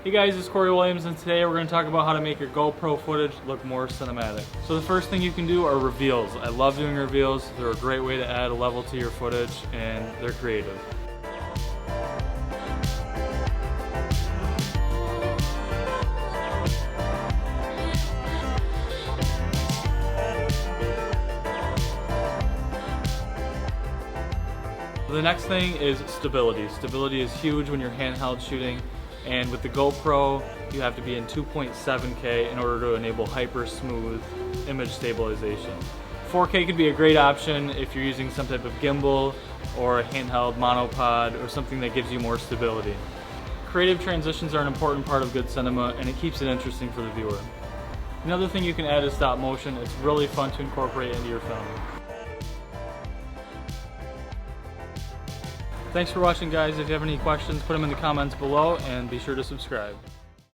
Hey guys, it's Cory Williams, and today we're going to talk about how to make your GoPro footage look more cinematic. So the first thing you can do are reveals. I love doing reveals. They're a great way to add a level to your footage, and they're creative. The next thing is stability. Stability is huge when you're handheld shooting, and with the GoPro you have to be in 2.7K in order to enable hyper smooth image stabilization. 4K could be a great option if you're using some type of gimbal or a handheld monopod or something that gives you more stability. Creative transitions are an important part of good cinema, and it keeps it interesting for the viewer. Another thing you can add is stop motion. It's really fun to incorporate into your film. Thanks for watching, guys. If you have any questions, put them in the comments below, and be sure to subscribe.